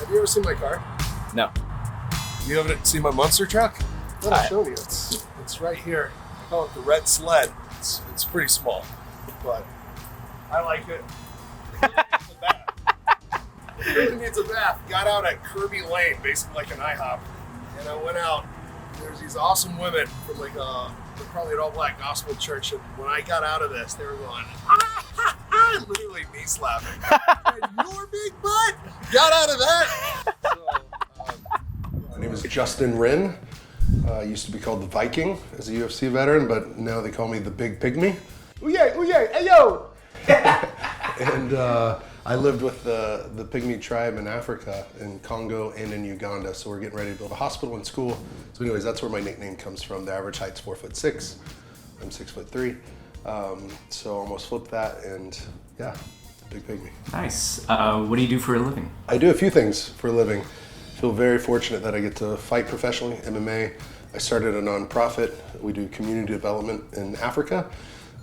Have you ever seen my car? No. You haven't seen my monster truck? I thought I'd show you. It's right here. I call it the red sled. It's pretty small, but I like it. It really needs a bath. Got out at Kirby Lane, basically like an IHOP, and I went out. There's these awesome women from like they're probably an all-black gospel church, and when I got out of this, they were going, literally knee slapping. Your big butt got out of that. So, my name is Justin Wren. I used to be called the Viking as a UFC veteran, but now they call me the Big Pygmy. Ooh yeah, hey yo! And I lived with the Pygmy tribe in Africa, in Congo and in Uganda, so we're getting ready to build a hospital and school. So anyways, that's where my nickname comes from. The average height's 4'6". I'm 6'3". So almost flipped that, and yeah, Big Pygmy. Nice. What do you do for a living? I do a few things for a living. I feel very fortunate that I get to fight professionally, MMA. I started a nonprofit. We do community development in Africa.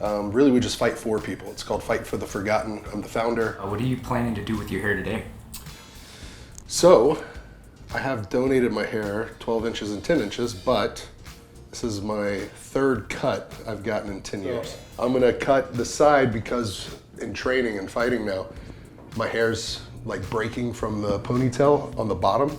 Really, we just fight for people. It's called Fight for the Forgotten. I'm the founder. What are you planning to do with your hair today? So, I have donated my hair 12 inches and 10 inches, but this is my third cut I've gotten in 10 years. I'm gonna cut the side because in training and fighting now, my hair's like breaking from the ponytail on the bottom,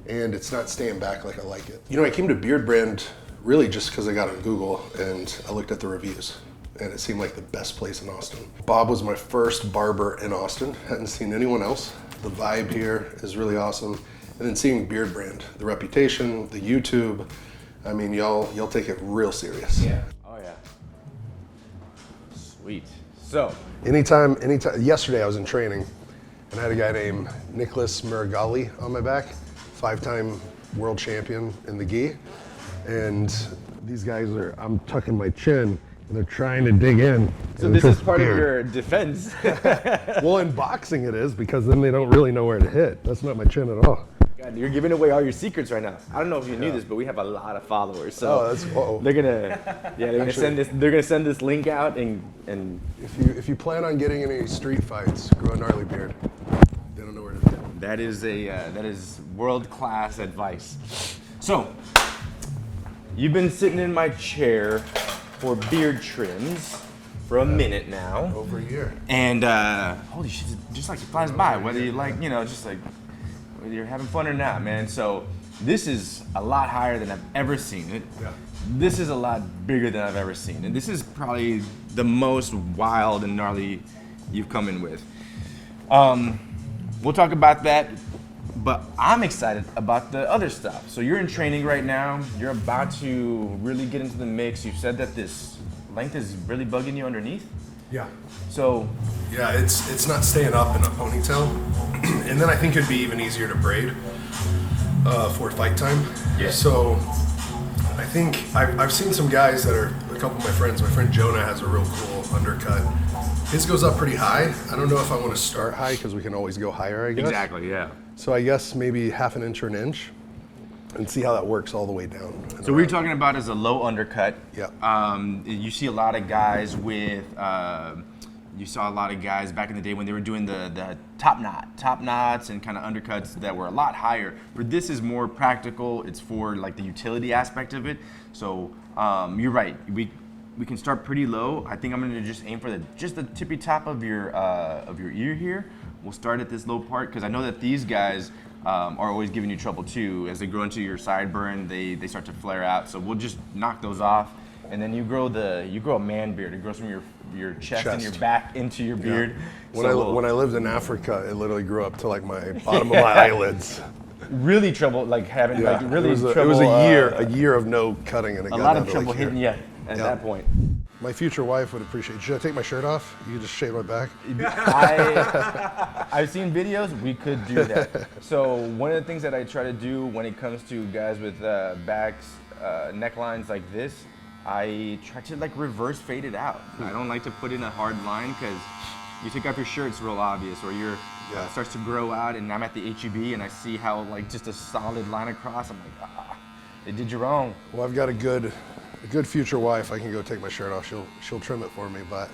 and it's not staying back like I like it. You know, I came to Beardbrand really just because I got on Google and I looked at the reviews, and it seemed like the best place in Austin. Bob was my first barber in Austin. Hadn't seen anyone else. The vibe here is really awesome. And then seeing Beardbrand, the reputation, the YouTube, I mean, y'all take it real serious. Yeah. Oh yeah. Sweet. So. Anytime, yesterday I was in training and I had a guy named Nicholas Muragali on my back, 5-time world champion in the gi. And these guys I'm tucking my chin, and they're trying to dig in. So this is part of your defense. Well, in boxing it is, because then they don't really know where to hit. That's not my chin at all. God, you're giving away all your secrets right now. I don't know if you knew this, but we have a lot of followers. So they're gonna send this link out, and if you plan on getting any street fights, grow a gnarly beard. They don't know where to do. That is world-class advice. So, you've been sitting in my chair for beard trims for a minute now. Over a year. And holy shit, just like it flies by, whether you like, just like, whether you're having fun or not, man. So this is a lot higher than I've ever seen it. Yeah. This is a lot bigger than I've ever seen. And this is probably the most wild and gnarly you've come in with. We'll talk about that, but I'm excited about the other stuff. So you're in training right now. You're about to really get into the mix. You said that this length is really bugging you underneath. Yeah. So. Yeah, it's not staying up in a ponytail, and then I think it'd be even easier to braid for fight time. Yeah. So I think I've seen some guys that are a couple of my friends. My friend Jonah has a real cool undercut. His goes up pretty high. I don't know if I want to start high because we can always go higher, I guess. Exactly, yeah. So I guess maybe half an inch or an inch, and see how that works all the way down. So what we're talking about is a low undercut. Yeah. You see a lot of guys with, you saw a lot of guys back in the day when they were doing the top knots and kind of undercuts that were a lot higher. But this is more practical. It's for like the utility aspect of it. So you're right. We can start pretty low. I think I'm gonna just aim for just the tippy top of your ear here. We'll start at this low part because I know that these guys are always giving you trouble too. As they grow into your sideburn, they start to flare out. So we'll just knock those off, and then you grow a man beard. It grows from your chest and your back into your beard. Yeah. When I lived in Africa, it literally grew up to like my bottom of my eyelids. Really trouble, like having Yeah. like really trouble. It was a year of no cutting, and it a got lot down of to trouble like here. hitting you at that point. My future wife would appreciate it. Should I take my shirt off? You can just shave my back. I've seen videos. We could do that. So one of the things that I try to do when it comes to guys with backs, necklines like this, I try to like reverse fade it out. I don't like to put in a hard line because you take off your shirt, it's real obvious, or your starts to grow out, and I'm at the HEB and I see how like just a solid line across. I'm like, they did you wrong. Well, I've got a good future wife. I can go take my shirt off. She'll trim it for me. But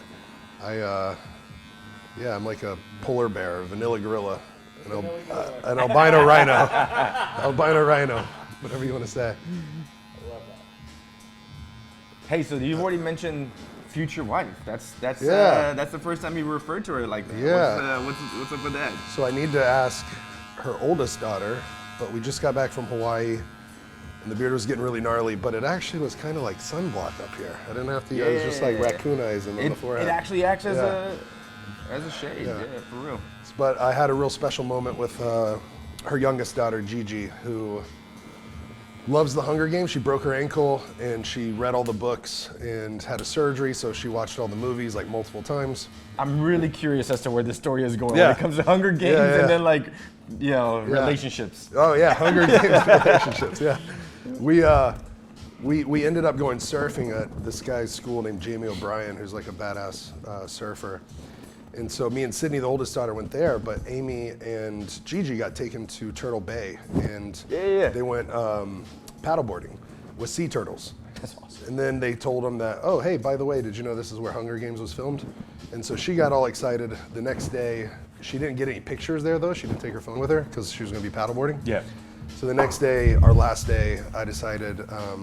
I'm like a polar bear, a vanilla gorilla, an albino rhino. Albino rhino, whatever you want to say. Hey, so you've already mentioned future wife. That's Yeah. That's the first time you referred to her like that. Yeah. What's up with that? So I need to ask her oldest daughter, but we just got back from Hawaii, and the beard was getting really gnarly, but it actually was kind of like sunblock up here. I didn't have to, it was just like raccoon eyes on the forehead. It actually acts as Yeah. a shade, yeah, for real. But I had a real special moment with her youngest daughter, Gigi, who loves the Hunger Games. She broke her ankle and she read all the books and had a surgery, so she watched all the movies like multiple times. I'm really curious as to where the story is going Yeah. when it comes to Hunger Games and then like, relationships. Oh yeah, Hunger Games relationships. Yeah, we ended up going surfing at this guy's school named Jamie O'Brien, who's like a badass surfer. And so me and Sydney, the oldest daughter, went there, but Amy and Gigi got taken to Turtle Bay, and they went paddleboarding with sea turtles. That's awesome. And then they told them that, oh, hey, by the way, did you know this is where Hunger Games was filmed? And so she got all excited. The next day, she didn't get any pictures there, though. She didn't take her phone with her because she was going to be paddleboarding. Yeah. So the next day, our last day, I decided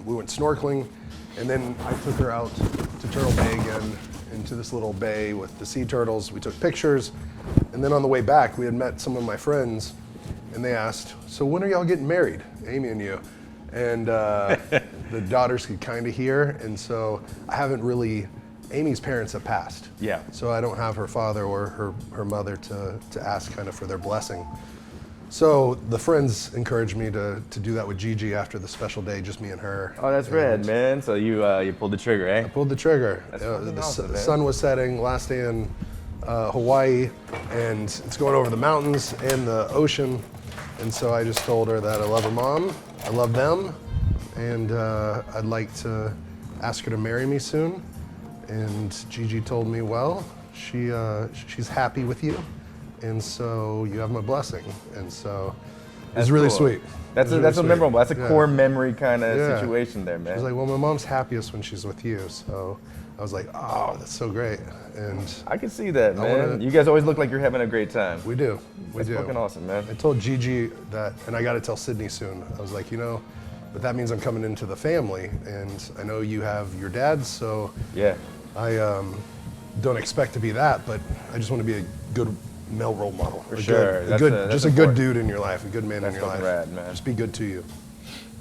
we went snorkeling, and then I took her out to Turtle Bay again, into this little bay with the sea turtles. We took pictures, and then on the way back, we had met some of my friends, and they asked, so when are y'all getting married, Amy and you? And the daughters could kind of hear, and so I haven't really, Amy's parents have passed. Yeah. So I don't have her father or her mother to ask kind of for their blessing. So the friends encouraged me to do that with Gigi after the special day, just me and her. Oh, that's rad, man. So you pulled the trigger, eh? Pulled the trigger. That's The fucking awesome, man. sun was setting, last day in Hawaii, and it's going over the mountains and the ocean. And so I just told her that I love her mom, I love them, and I'd like to ask her to marry me soon. And Gigi told me, well, she's happy with you, and so you have my blessing. And so it was really cool. sweet. That's It was a really sweet. memorable. That's a Yeah. core memory kind of Yeah. situation there, man. I was like, well, my mom's happiest when she's with you. So I was like, oh, that's so great. And I can see that, I man. wanna- You guys always look like you're having a great time. we do. We That's do. fucking awesome, man. I told Gigi that, and I got to tell Sydney soon. I was like, but that means I'm coming into the family, and I know you have your dad, so Yeah. I don't expect to be that, but I just want to be a good male role model. For a sure. Good, That's just a important. good dude in your life, a good man That's in your life. fucking rad, man. Just be good to you.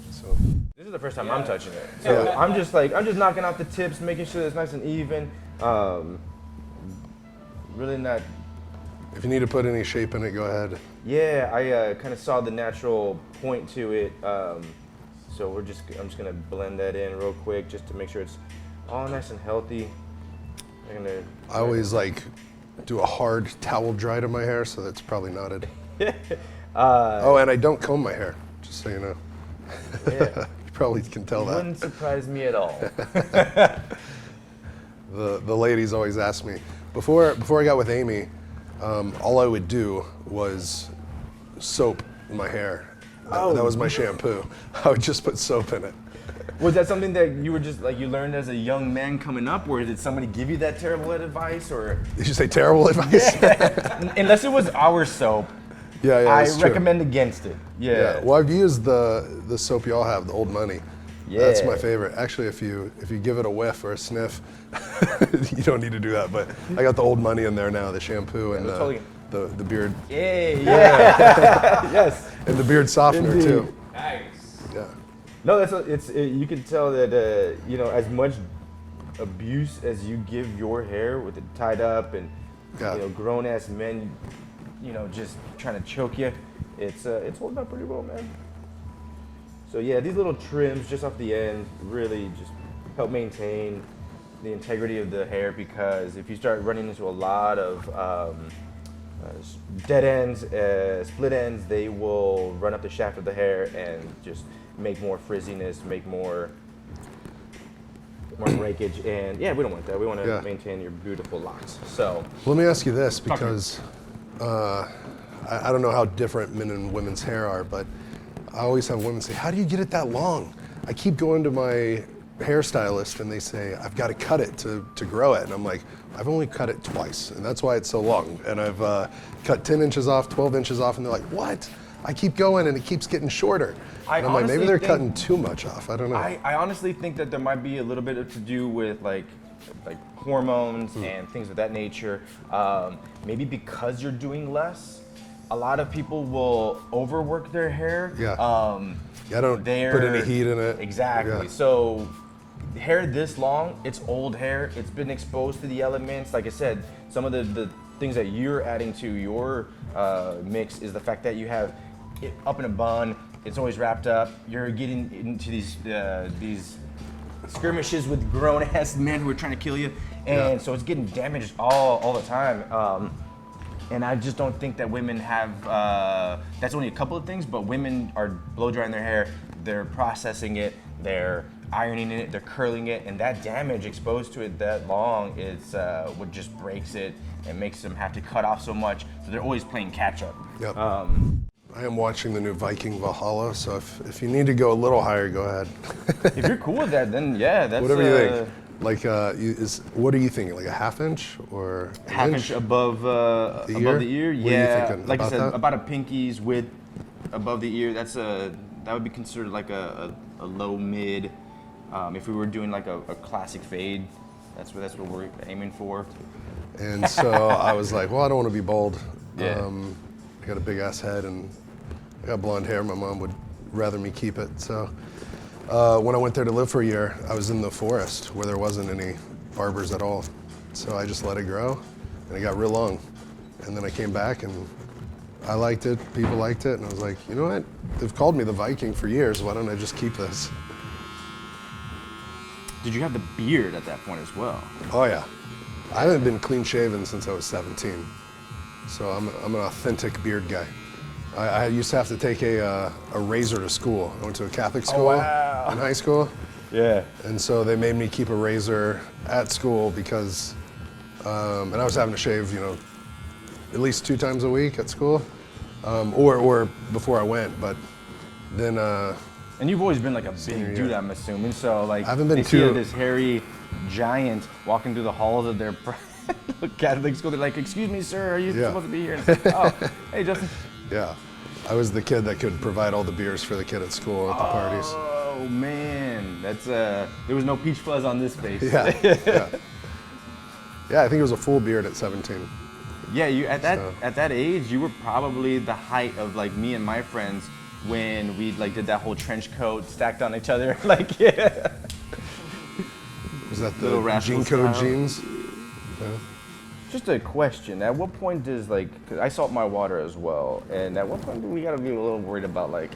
So This is the first time I'm touching it. So I'm just knocking out the tips, making sure it's nice and even. Really not. if you need to put any shape in it, go ahead. Yeah, I kind of saw the natural point to it. So I'm just gonna blend that in real quick just to make sure it's all nice and healthy. I always do a hard towel dry to my hair, so that's probably knotted. Oh, and I don't comb my hair, just so you know. Yeah. You probably can tell that. Wouldn't surprise me at all. The ladies always ask me, before I got with Amy, all I would do was soap in my hair. That was my shampoo. I would just put soap in it. Was that something that you were just you learned as a young man coming up, or did somebody give you that terrible advice, or? Did you say terrible advice? Unless it was our soap, Yeah, I that's true. recommend against it. Yeah. Well, I've used the soap y'all have, the Old Money. Yeah. That's my favorite. Actually, if you give it a whiff or a sniff, you don't need to do that. But I got the Old Money in there now, the shampoo and totally. the beard Yeah. Yes. and the beard softener Indeed. too. Nice. Yeah. No, you can tell that as much abuse as you give your hair with it tied up and Yeah. grown ass men, just trying to choke you, it's holding up pretty well, man. So yeah, these little trims just off the end really just help maintain the integrity of the hair, because if you start running into a lot of dead ends, split ends, they will run up the shaft of the hair and just make more frizziness, make more breakage, and yeah, we don't want that. We want to Yeah. maintain your beautiful locks. So Let me ask you this, because I don't know how different men and women's hair are, but I always have women say, how do you get it that long? I keep going to my hairstylist and they say, I've got to cut it to grow it. And I'm like, I've only cut it twice, and that's why it's so long. And I've cut 10 inches off, 12 inches off, and they're like, what? I keep going and it keeps getting shorter. And I'm like, maybe they're cutting too much off. I don't know. I honestly think that there might be a little bit to do with like hormones and things of that nature. Maybe because you're doing less, a lot of people will overwork their hair. Yeah. Don't put any heat in it. Exactly. Yeah. So hair this long, it's old hair. It's been exposed to the elements. Like I said, some of the things that you're adding to your mix is the fact that you have it up in a bun. It's always wrapped up. You're getting into these skirmishes with grown-ass men who are trying to kill you, and so it's getting damaged all the time. And I just don't think that women have. That's only a couple of things, but women are blow drying their hair. They're processing it. They're ironing it. They're curling it, and that damage exposed to it that long is what just breaks it and makes them have to cut off so much. So they're always playing catch up. Yep. I am watching the new Viking Valhalla, so if you need to go a little higher, go ahead. If you're cool with that, then yeah, that's whatever you think. Like, what are you thinking? Like a half inch or an half inch above the ear? What yeah, are you thinking? Like about I said, that? about a pinky's width above the ear. That would be considered like a low mid. If we were doing like a classic fade, that's what we're aiming for. And so I was like, well, I don't want to be bald. Yeah. I got a big ass head and I got blonde hair. My mom would rather me keep it. So when I went there to live for a year, I was in the forest where there wasn't any barbers at all. So I just let it grow and it got real long. And then I came back and I liked it, people liked it, and I was like, you know what? They've called me the Viking for years, why don't I just keep this? Did you have the beard at that point as well? Oh yeah. I haven't been clean shaven since I was 17. So I'm an authentic beard guy. I used to have to take a razor to school. I went to a Catholic school in high school. Yeah. And so they made me keep a razor at school because, and I was having to shave, at least 2 times a week at school, or before I went. But then. And you've always been like a big dude, I'm assuming. So like, I haven't been they see this hairy giant walking through the halls of their Catholic school. They're like, "Excuse me, sir, are you supposed to be here?" And it's like, oh, hey, Justin. Yeah, I was the kid that could provide all the beers for the kid at school at the parties. Oh man, that's there was no peach fuzz on this face. Yeah, yeah. I think it was a full beard at 17. Yeah, you at that age, you were probably the height of like me and my friends when we like did that whole trench coat stacked on each other. Like, yeah. Was that the Jinko jeans? Yeah. Just a question. At what point does cause I salt my water as well, and at what point do we gotta be a little worried about like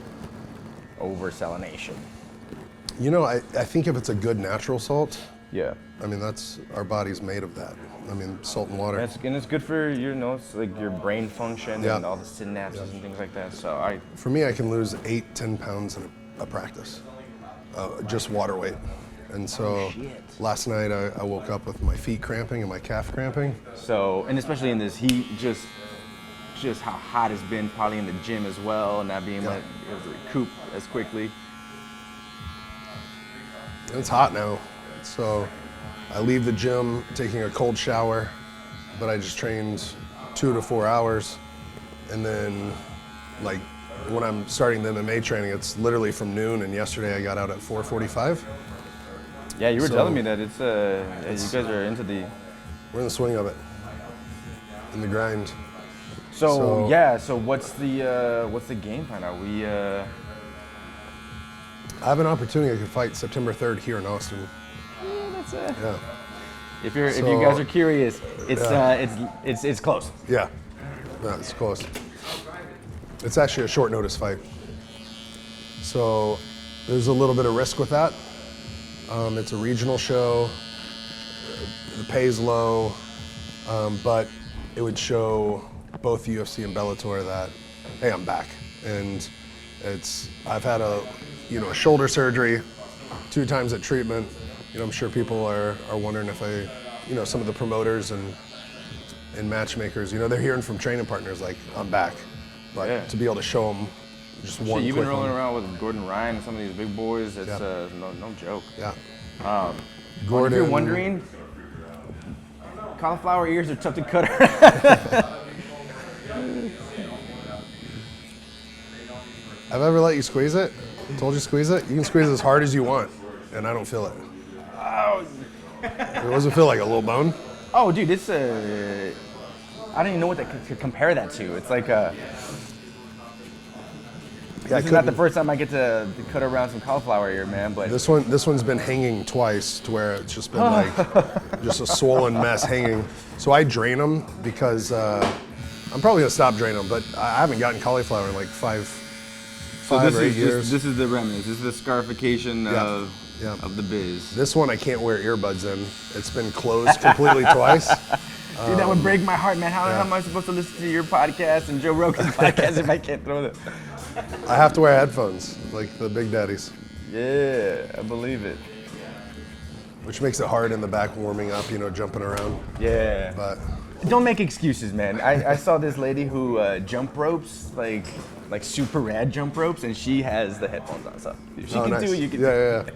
over-salination? I think if it's a good natural salt, yeah. I mean, our body's made of that. I mean, salt and water. And it's good for it's like your brain function and all the synapses and things like that. So For me, I can lose 8-10 pounds in a practice, just water weight. And so last night I woke up with my feet cramping and my calf cramping. So, and especially in this heat, just how hot it's been probably in the gym as well, and not being able to recoup as quickly. It's hot now. So I leave the gym taking a cold shower, but I just trained 2 to 4 hours. And then like when I'm starting the MMA training, it's literally from noon, and yesterday I got out at 4:45. Yeah, you were telling me that it's you guys are into the. We're in the swing of it, in the grind. So what's the game plan? Are we? I have an opportunity. I could fight September 3rd here in Austin. Yeah, that's it. Yeah. If you guys are curious, it's close. Yeah, it's close. It's actually a short notice fight, so there's a little bit of risk with that. It's a regional show. The pay's low, but it would show both UFC and Bellator that, hey, I'm back. And I've had a shoulder surgery, 2 times at treatment. I'm sure people are wondering if some of the promoters and matchmakers, they're hearing from training partners like, I'm back. But to be able to show them just one. You've been rolling around with Gordon Ryan and some of these big boys. It's no joke. Yeah. If Gordon. you're wondering, cauliflower ears are tough to cut. I've ever let you squeeze it? Told you squeeze it? You can squeeze it as hard as you want, and I don't feel it. Oh, It doesn't feel like a little bone. oh, dude, it's a. I don't even know what to compare that to. It's like a. This is not the first time I get to cut around some cauliflower ear, man. But This one's been hanging twice to where it's just been like just a swollen mess hanging. So I drain them because I'm probably gonna stop draining them, but I haven't gotten cauliflower in like five or 8 years. This is the remnants. This is the scarification Yeah. of the biz. This one I can't wear earbuds in. It's been closed completely twice. Dude, that would break my heart, man. How am I supposed to listen to your podcast and Joe Rogan's podcast if I can't throw them? I have to wear headphones, like the big daddies, Yeah, I believe it. which makes it hard in the back warming up, jumping around. Yeah. But Don't make excuses, man. I saw this lady who jump ropes, like super rad jump ropes, and she has the headphones on. So if she can nice. do it, you can do Yeah. it.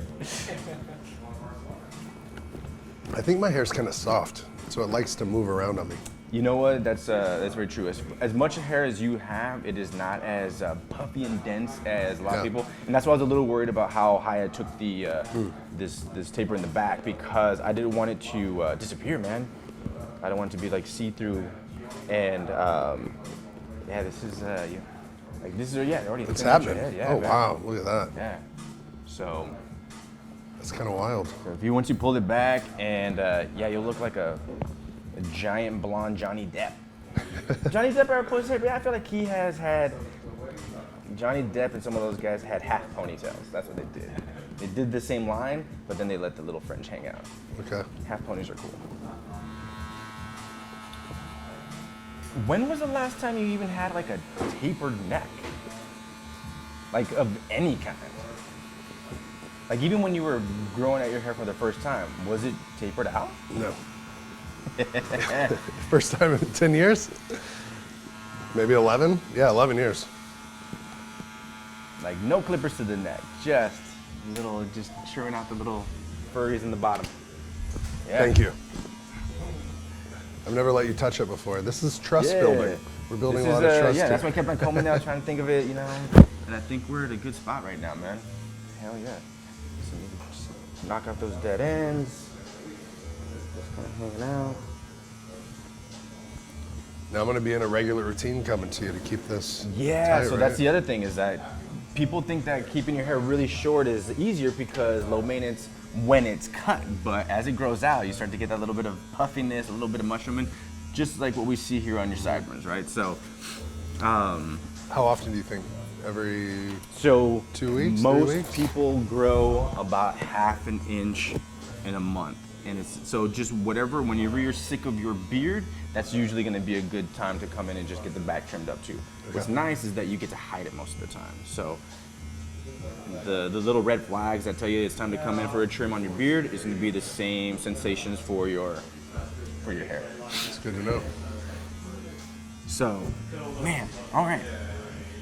I think my hair's kind of soft, so it likes to move around on me. You know what? That's very true. As much hair as you have, it is not as puffy and dense as a lot of Yeah. people, and that's why I was a little worried about how high I took the this taper in the back, because I didn't want it to disappear, man. I don't want it to be like see-through, and yeah, this is already. It's thin out your happening. head. Yeah, Oh man. wow, look at that. Yeah. So That's kind of wild. once you pull it back, and you'll look like a giant blonde Johnny Depp. Johnny Depp ever pulled his hair? Yeah, I feel like he has had. Johnny Depp and some of those guys had half ponytails. That's what they did. They did the same line, but then they let the little fringe hang out. Okay. Half ponies are cool. When was the last time you even had like a tapered neck? Like of any kind? Like even when you were growing out your hair for the first time, was it tapered out? No. First time in 10 years? Maybe 11? Yeah, 11 years. Like no clippers to the neck, just trimming out the little furries in the bottom. Yeah. Thank you. I've never let you touch it before. This is trust building. We're building a lot of trust Yeah, here. that's why I kept on combing out, trying to think of it, And I think we're at a good spot right now, man. Hell yeah. So you can just knock out those dead ends. Just kind of hanging out. Now I'm going to be in a regular routine coming to you to keep this Yeah, tight, so right? that's the other thing, is that people think that keeping your hair really short is easier because low maintenance when it's cut, but as it grows out, you start to get that little bit of puffiness, a little bit of mushrooming, just like what we see here on your sideburns, right? So, How often do you think? Every 2 weeks, 3 most weeks? people grow about half an inch in a month. And it's so just whenever you're sick of your beard, that's usually going to be a good time to come in and just get the back trimmed up too. What's nice is that you get to hide it most of the time. So the little red flags that tell you it's time to come in for a trim on your beard is going to be the same sensations for your hair. It's good to know. So, man, all right.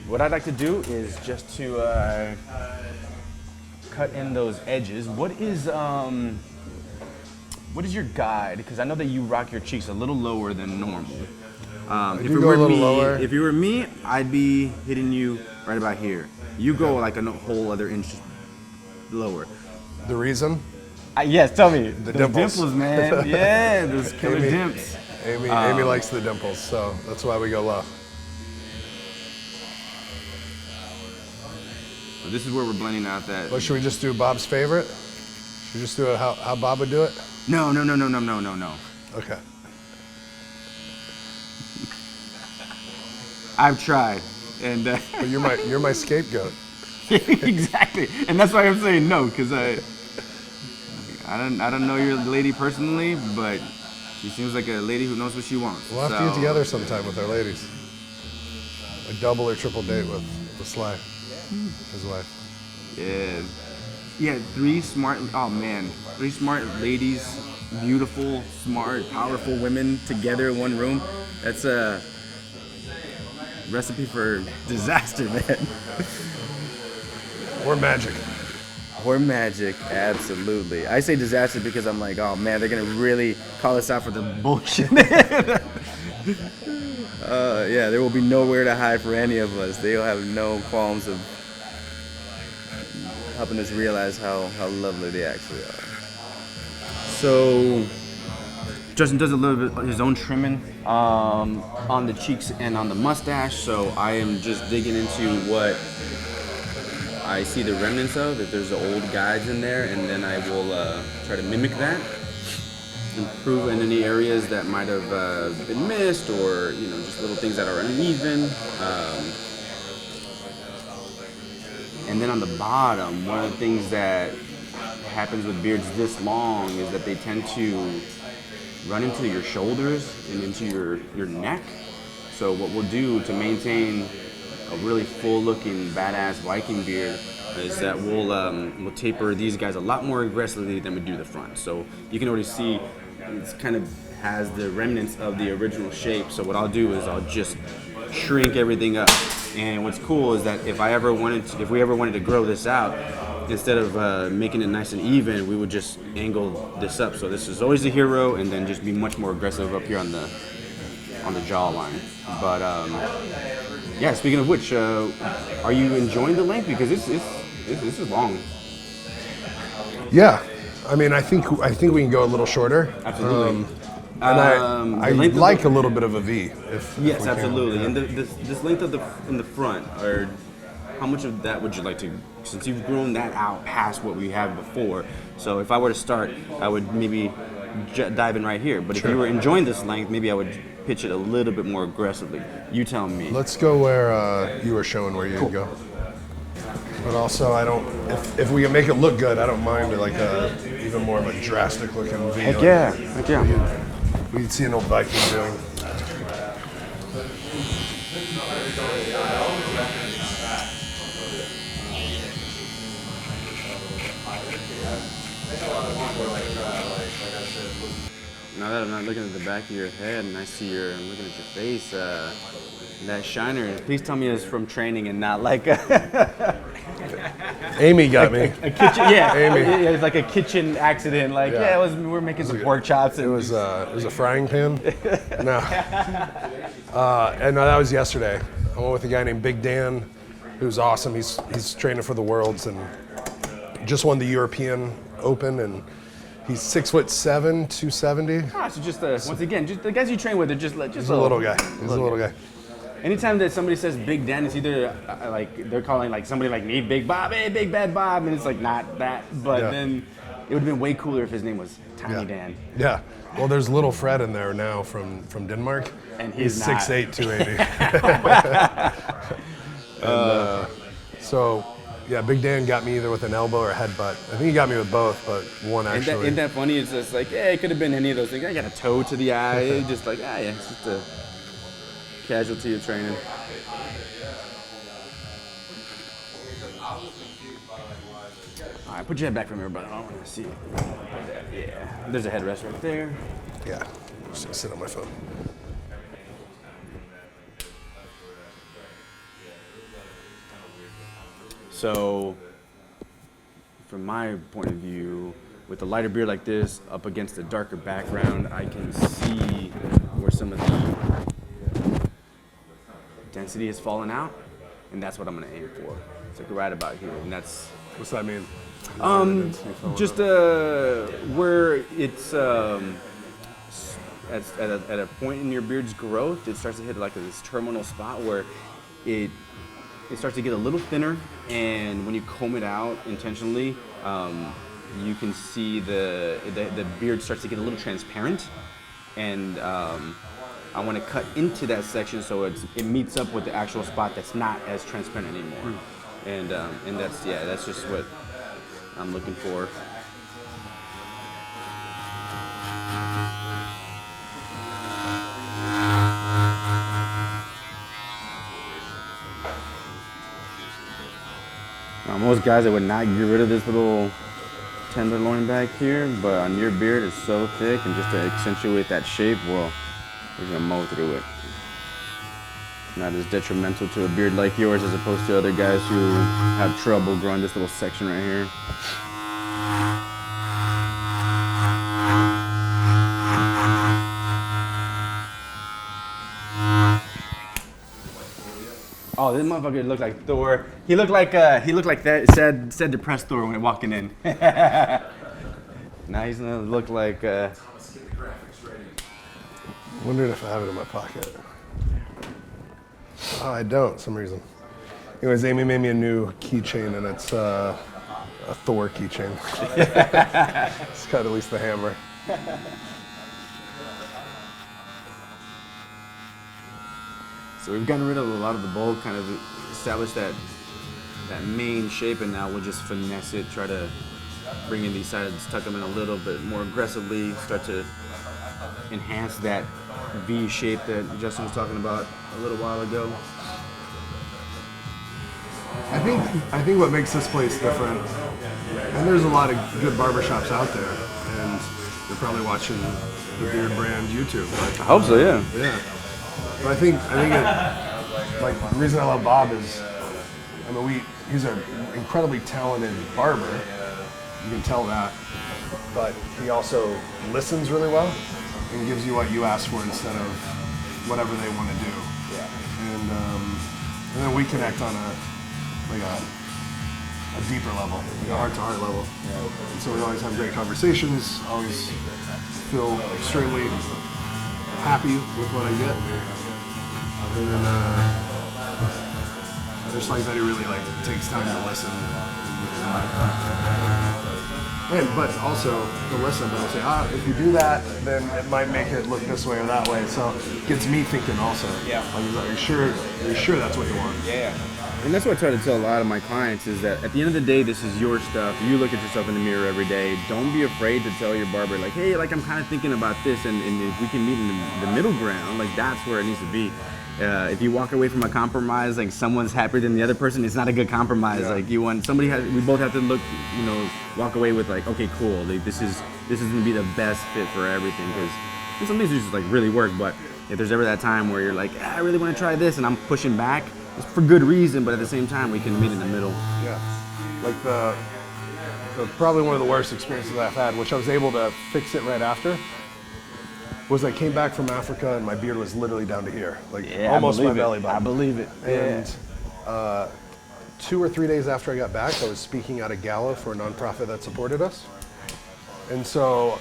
What I'd like to do is just to cut in those edges. What is your guide? Because I know that you rock your cheeks a little lower than normal. If do go a little lower. If you were me, I'd be hitting you right about here. You go like a whole other inch lower. The reason? Yes, tell me. The Those dimples. dimples, man. Yeah, those killer Amy. dimps. Amy likes the dimples, so that's why we go low. So this is where we're blending out that. Well, should we just do Bob's favorite? Should we just do it how Bob would do it? No. Okay. I've tried, and But you're my scapegoat. exactly, and that's why I'm saying no, because I don't know your lady personally, but she seems like a lady who knows what she wants. We'll have to get together sometime with our ladies. A double or triple date with Sly, his wife. Yeah, three smart ladies, beautiful, smart, powerful women together in one room. That's a recipe for disaster, man. Or magic. Or magic, absolutely. I say disaster because I'm like, oh man, they're gonna really call us out for the bullshit. Yeah, there will be nowhere to hide for any of us. They'll have no qualms of helping us realize how lovely they actually are. So, Justin does a little bit of his own trimming on the cheeks and on the mustache. So I am just digging into what I see the remnants of, if there's the old guides in there, and then I will try to mimic that, improve in any areas that might have been missed, or just little things that are uneven. And then on the bottom, one of the things that happens with beards this long is that they tend to run into your shoulders and into your neck. So what we'll do to maintain a really full-looking, badass Viking beard is that we'll taper these guys a lot more aggressively than we do the front. So you can already see it's kind of has the remnants of the original shape. So what I'll do is I'll just shrink everything up. And what's cool is that if we ever wanted to grow this out, instead of making it nice and even, we would just angle this up. So this is always the hero, and then just be much more aggressive up here on the jawline. But yeah, speaking of which, are you enjoying the length? Because this is long. Yeah, I mean, I think we can go a little shorter. Absolutely. And I like a little bit of a V. Yes, absolutely. Yeah. And this length in the front, or how much of that would you like to? Since you've grown that out past what we have before, so if I were to start, I would maybe dive in right here. But if you were enjoying this length, maybe I would pitch it a little bit more aggressively. You tell me. Let's go where you were showing where you'd go. But also, I don't. If we can make it look good, I don't mind like even more of a drastic looking V. Heck yeah. We'd see an old Viking doing. Now that I'm not looking at the back of your head and I'm looking at your face, that shiner, please tell me it's from training and not like Amy got me. a kitchen, yeah. Amy. It was like a kitchen accident, like, we were making some pork chops. It was a frying pan. No. And no, that was yesterday. I went with a guy named Big Dan, who's awesome. He's training for the Worlds and just won the European Open, and he's 6'7", 270. So just once again, just the guys you train with are just a little guy. He's a little guy. Anytime that somebody says Big Dan, it's either like they're calling like somebody like me Big Bob, hey Big Bad Bob, and it's like not that. But then it would have been way cooler if his name was Tiny Dan. Yeah. Well, there's little Fred in there now from Denmark. And he's 6'8", 280. So, yeah, Big Dan got me either with an elbow or a headbutt. I think he got me with both, but one actually. Isn't that funny? It's just like, it could have been any of those things. I got a toe to the eye. Just like, it's just a casualty of training. All right, put your head back from here, brother. I don't want to see it. Yeah, there's a headrest right there. Yeah, I'm just gonna sit on my phone. So, from my point of view, with a lighter beard like this up against a darker background, I can see where some of the density has fallen out, and that's what I'm going to aim for. It's like right about here, and that's... What's that mean? Just where it's at a point in your beard's growth, it starts to hit like this terminal spot where it starts to get a little thinner, and when you comb it out intentionally, you can see the beard starts to get a little transparent, and I want to cut into that section so it meets up with the actual spot that's not as transparent anymore, and that's just what I'm looking for. Most guys that would not get rid of this little tenderloin back here, but on your beard it's so thick, and just to accentuate that shape, well, we're gonna mow through it. not as detrimental to a beard like yours as opposed to other guys who have trouble growing this little section right here. Oh, this motherfucker looked like Thor. He looked like that sad depressed Thor when walking in. Now he's gonna look like. Wondered if I have it in my pocket. Oh, I don't, for some reason. Anyways, Amy made me a new keychain, and it's a Thor keychain. It's got at least the hammer. So we've gotten rid of a lot of the bulk, kind of established that main shape, and now we'll just finesse it, try to bring in these sides, tuck them in a little bit more aggressively, start to enhance that V shape that Justin was talking about a little while ago. I think what makes this place different, and there's a lot of good barbershops out there, and you're probably watching the Beardbrand YouTube. I hope so, yeah. Yeah. But I think it, like, the reason I love Bob is, I mean, he's an incredibly talented barber. You can tell that. But he also listens really well and gives you what you ask for instead of whatever they want to do. Yeah. And then we connect on a deeper level, like a heart-to-heart level. Yeah. And so we always have great conversations. Always feel extremely happy with what I get. And then I just like that he really takes time to listen. But also to listen, but I'll say, if you do that, then it might make it look this way or that way. So it gets me thinking also. Yeah. Like, are you sure that's what you want? Yeah. And that's what I try to tell a lot of my clients is that at the end of the day, this is your stuff. You look at yourself in the mirror every day. Don't be afraid to tell your barber, like, hey, like, I'm kind of thinking about this, and if we can meet in the middle ground, like, that's where it needs to be. If you walk away from a compromise, like someone's happier than the other person, it's not a good compromise. Yeah. Like we both have to look, walk away with like, okay, cool. Like this is gonna be the best fit for everything. Because some things just like really work, but if there's ever that time where you're like, I really want to try this, and I'm pushing back, it's for good reason, but at the same time, we can meet in the middle. Yeah, like the probably one of the worst experiences I've had, which I was able to fix it right after. Was I came back from Africa and my beard was literally down to here, almost my belly button. I believe it. And 2 or 3 days after I got back, I was speaking at a gala for a nonprofit that supported us. And so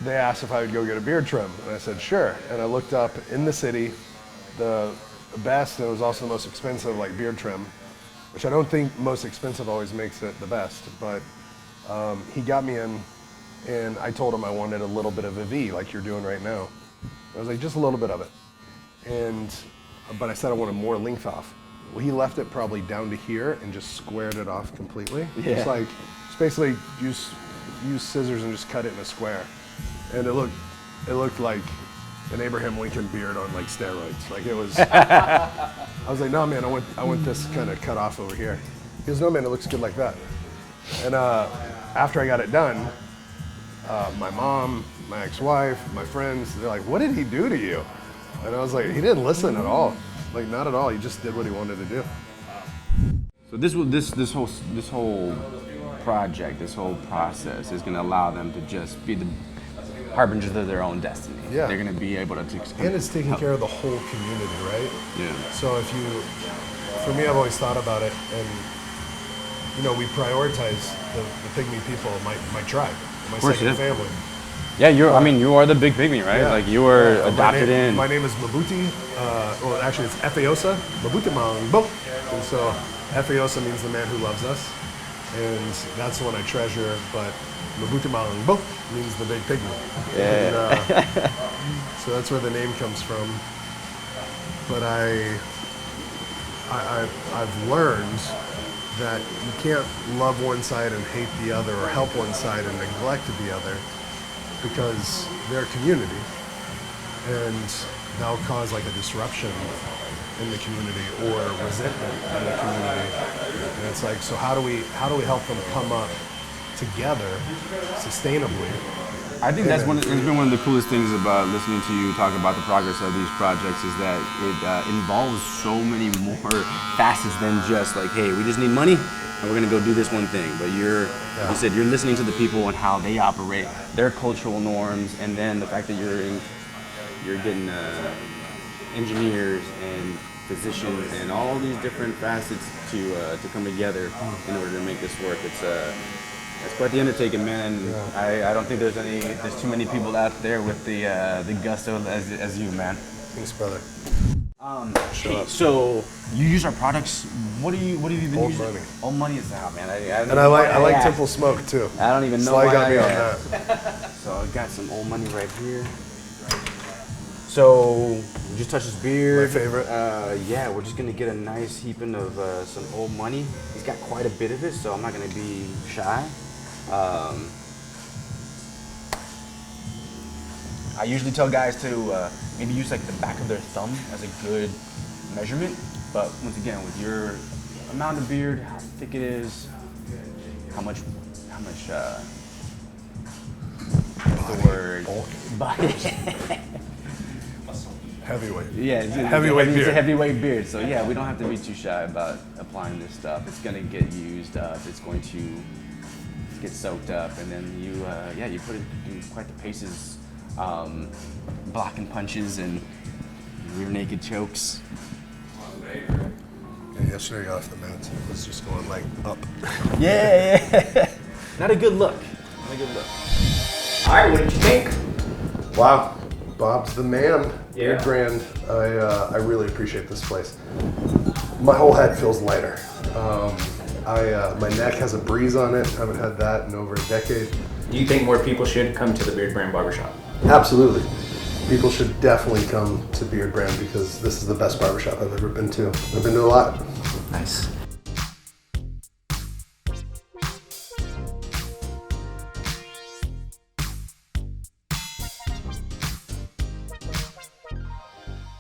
they asked if I would go get a beard trim, and I said sure. And I looked up in the city the best, and it was also the most expensive beard trim, which I don't think most expensive always makes it the best. But he got me in. And I told him I wanted a little bit of a V, like you're doing right now. I was like, just a little bit of it. But I said I wanted more length off. Well, he left it probably down to here and just squared it off completely. Yeah. Just basically use scissors and just cut it in a square. And it looked like an Abraham Lincoln beard on steroids. Like it was. I was like, no man, I want this kind of cut off over here. He goes, no man, it looks good like that. And after I got it done, my mom, my ex-wife, my friends, they're like, what did he do to you? And I was like, he didn't listen at all. Like, not at all. He just did what he wanted to do. So this whole project, this whole process is going to allow them to just be the harbingers of their own destiny. Yeah. They're going to be able to... And it's taking care of the whole community, right? Yeah. So for me, I've always thought about it, and, we prioritize the pygmy people, my tribe. My second family. Yeah, you are the big pygmy, right? Yeah. Like you were adopted in. My name is Mabuti. Well, actually, it's Efeosa. Mabuti Mangbo. And so, Efeosa means the man who loves us, and that's the one I treasure. But Mabuti Mangbo means the big pygmy. Yeah. And, so that's where the name comes from. But I've learned that you can't love one side and hate the other, or help one side and neglect the other, because they're a community, and that'll cause a disruption in the community or resentment in the community. And it's so how do we help them come up together sustainably I think that's it's been one of the coolest things about listening to you talk about the progress of these projects is that it involves so many more facets than just like, hey, we just need money and we're gonna go do this one thing. But like you said, you're listening to the people and how they operate, their cultural norms, and then the fact that you're getting engineers and physicians and all these different facets to come together in order to make this work. It's quite the undertaking, man. And I don't think there's too many people out there with the gusto as you, man. Thanks, brother. So you use our products. What have you been using? Money. Old Money is out, man. I like Temple Smoke too. I don't even know Sly why got me I on asked. that. So I got some Old Money right here. So we just touched his beard. My favorite. Yeah, we're just gonna get a nice heaping of some Old Money. He's got quite a bit of it, so I'm not gonna be shy. I usually tell guys to maybe use like the back of their thumb as a good measurement, but once again, with your amount of beard, how thick it is, how much what's the word? Body. Heavyweight. Yeah, it's a heavyweight beard. So yeah, we don't have to be too shy about applying this stuff. It's gonna get used up. It's going to get soaked up, and then you put it in quite the paces, blocking punches and rear naked chokes. Yeah, yesterday I got off the mats. It was just going like up. Yeah. Not a good look. All right, what did you think? Wow, Bob's the man. Yeah. Beardbrand. I really appreciate this place. My whole head feels lighter. My neck has a breeze on it. Haven't had that in over a decade. Do you think more people should come to the Beardbrand Barbershop? Absolutely. People should definitely come to Beardbrand because this is the best barbershop I've ever been to. I've been to a lot. Nice.